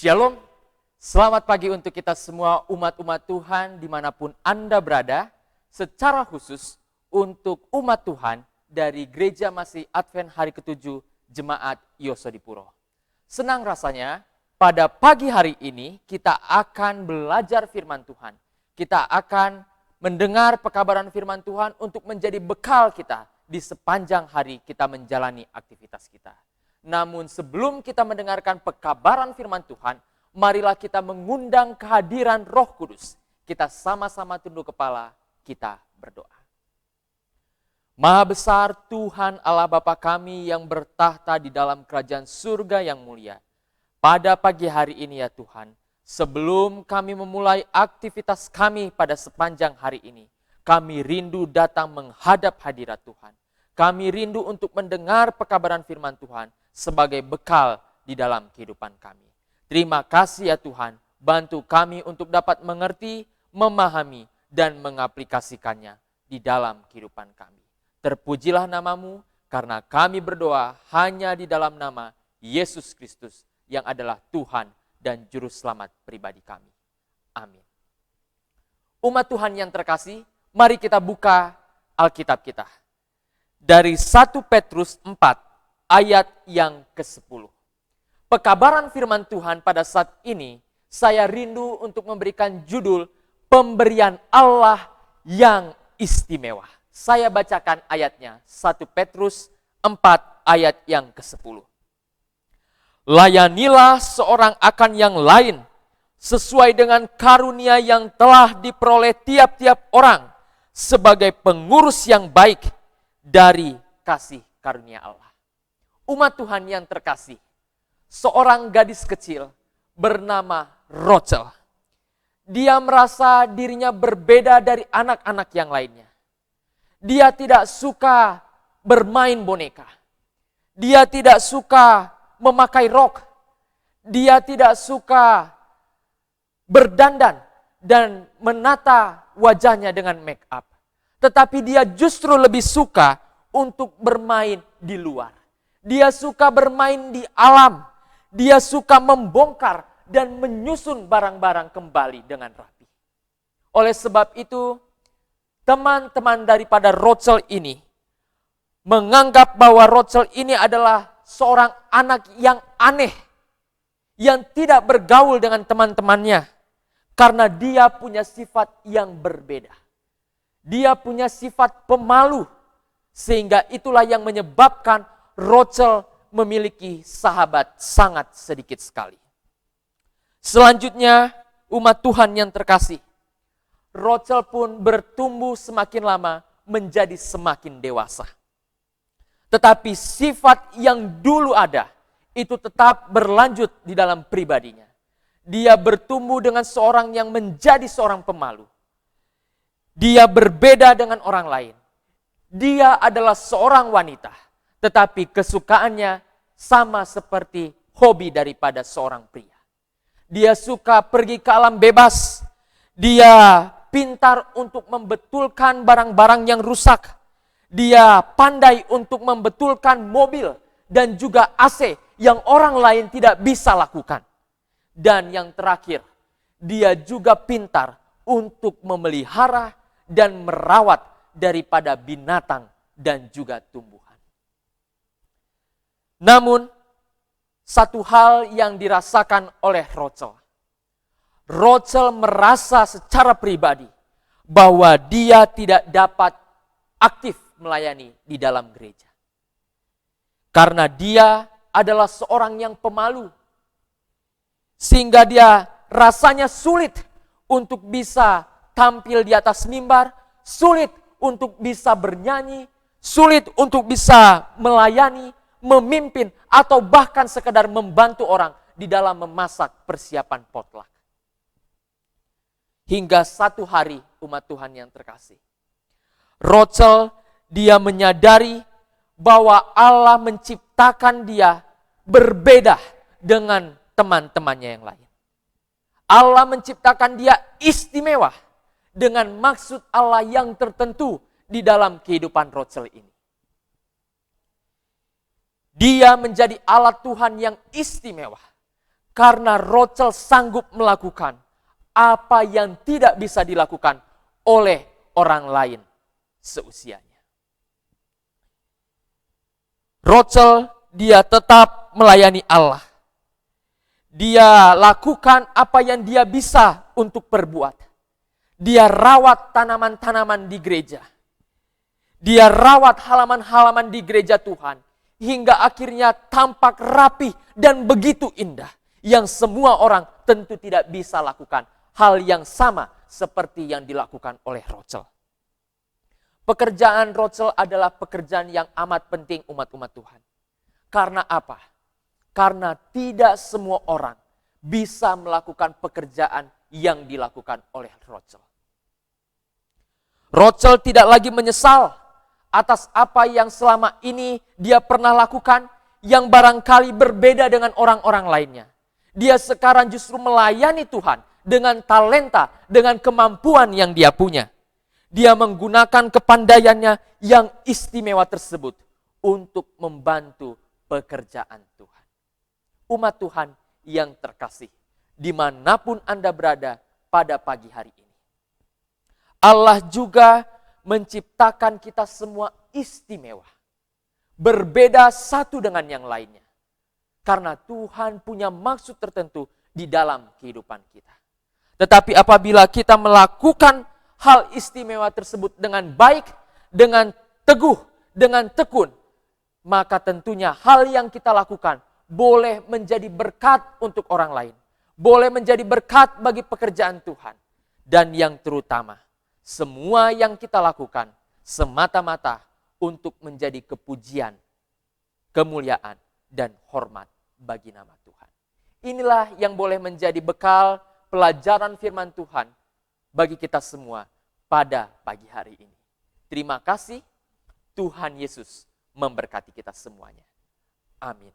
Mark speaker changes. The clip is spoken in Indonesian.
Speaker 1: Shalom, selamat pagi untuk kita semua umat-umat Tuhan dimanapun Anda berada. Secara khusus untuk umat Tuhan dari Gereja Masih Advent Hari ke-7 Jemaat Yosodipuro. Senang rasanya pada pagi hari ini kita akan belajar firman Tuhan. Kita akan mendengar pekabaran firman Tuhan untuk menjadi bekal kita di sepanjang hari kita menjalani aktivitas kita. Namun sebelum kita mendengarkan pekabaran firman Tuhan, marilah kita mengundang kehadiran Roh Kudus. Kita sama-sama tunduk kepala, kita berdoa. Maha besar Tuhan Allah Bapa kami yang bertahta di dalam kerajaan surga yang mulia. Pada pagi hari ini ya Tuhan, sebelum kami memulai aktivitas kami pada sepanjang hari ini, kami rindu datang menghadap hadirat Tuhan. Kami rindu untuk mendengar pekabaran firman Tuhan sebagai bekal di dalam kehidupan kami. Terima kasih ya Tuhan, bantu kami untuk dapat mengerti, memahami, dan mengaplikasikannya di dalam kehidupan kami. Terpujilah namamu, karena kami berdoa hanya di dalam nama Yesus Kristus yang adalah Tuhan dan Juru Selamat pribadi kami. Amin. Umat Tuhan yang terkasih, mari kita buka Alkitab kita. Dari 1 Petrus 4 ayat yang ke-10. Pekabaran firman Tuhan pada saat ini, saya rindu untuk memberikan judul Pemberian Allah yang Istimewa. Saya bacakan ayatnya, 1 Petrus 4 ayat yang ke-10. Layanilah seorang akan yang lain, sesuai dengan karunia yang telah diperoleh tiap-tiap orang, sebagai pengurus yang baik dari kasih karunia Allah. Umat Tuhan yang terkasih, seorang gadis kecil bernama Rochel. Dia merasa dirinya berbeda dari anak-anak yang lainnya. Dia tidak suka bermain boneka. Dia tidak suka memakai rok. Dia tidak suka berdandan dan menata wajahnya dengan make up. Tetapi dia justru lebih suka untuk bermain di luar. Dia suka bermain di alam. Dia suka membongkar dan menyusun barang-barang kembali dengan rapi. Oleh sebab itu, teman-teman daripada Rochel ini menganggap bahwa Rochel ini adalah seorang anak yang aneh, yang tidak bergaul dengan teman-temannya, karena dia punya sifat yang berbeda. Dia punya sifat pemalu, sehingga itulah yang menyebabkan Rochel memiliki sahabat sangat sedikit sekali. Selanjutnya, umat Tuhan yang terkasih, Rochel pun bertumbuh semakin lama menjadi semakin dewasa. Tetapi sifat yang dulu ada, itu tetap berlanjut di dalam pribadinya. Dia bertumbuh dengan seorang yang menjadi seorang pemalu. Dia berbeda dengan orang lain. Dia adalah seorang wanita. Tetapi kesukaannya sama seperti hobi daripada seorang pria. Dia suka pergi ke alam bebas. Dia pintar untuk membetulkan barang-barang yang rusak. Dia pandai untuk membetulkan mobil dan juga AC yang orang lain tidak bisa lakukan. Dan yang terakhir, dia juga pintar untuk memelihara dan merawat daripada binatang dan juga tumbuhan. Namun, satu hal yang dirasakan oleh Rochel. Rochel merasa secara pribadi bahwa dia tidak dapat aktif melayani di dalam gereja. Karena dia adalah seorang yang pemalu. Sehingga dia rasanya sulit untuk bisa tampil di atas mimbar, sulit untuk bisa bernyanyi, sulit untuk bisa melayani, memimpin, atau bahkan sekedar membantu orang di dalam memasak persiapan potluck. Hingga satu hari, umat Tuhan yang terkasih, Rochel dia menyadari bahwa Allah menciptakan dia berbeda dengan teman-temannya yang lain. Allah menciptakan dia istimewa dengan maksud Allah yang tertentu di dalam kehidupan Rochel ini. Dia menjadi alat Tuhan yang istimewa Karena Rochel sanggup melakukan apa yang tidak bisa dilakukan oleh orang lain seusianya. Rochel dia tetap melayani Allah. Dia lakukan apa yang dia bisa untuk berbuat. Dia rawat tanaman-tanaman di gereja. Dia rawat halaman-halaman di gereja Tuhan. Hingga akhirnya tampak rapi dan begitu indah. Yang semua orang tentu tidak bisa lakukan hal yang sama seperti yang dilakukan oleh Rochel. Pekerjaan Rochel adalah pekerjaan yang amat penting umat-umat Tuhan. Karena apa? Karena tidak semua orang bisa melakukan pekerjaan yang dilakukan oleh Rochel. Rochel tidak lagi menyesal atas apa yang selama ini dia pernah lakukan yang barangkali berbeda dengan orang-orang lainnya. Dia sekarang justru melayani Tuhan dengan talenta, dengan kemampuan yang dia punya. Dia menggunakan kepandaiannya yang istimewa tersebut untuk membantu pekerjaan Tuhan. Umat Tuhan yang terkasih, dimanapun Anda berada pada pagi hari ini. Allah juga menciptakan kita semua istimewa. Berbeda satu dengan yang lainnya. Karena Tuhan punya maksud tertentu di dalam kehidupan kita. Tetapi apabila kita melakukan hal istimewa tersebut dengan baik, dengan teguh, dengan tekun, maka tentunya hal yang kita lakukan boleh menjadi berkat untuk orang lain. Boleh menjadi berkat bagi pekerjaan Tuhan. Dan yang terutama, semua yang kita lakukan semata-mata untuk menjadi kepujian, kemuliaan, dan hormat bagi nama Tuhan. Inilah yang boleh menjadi bekal pelajaran firman Tuhan bagi kita semua pada pagi hari ini. Terima kasih, Tuhan Yesus memberkati kita semuanya. Amin.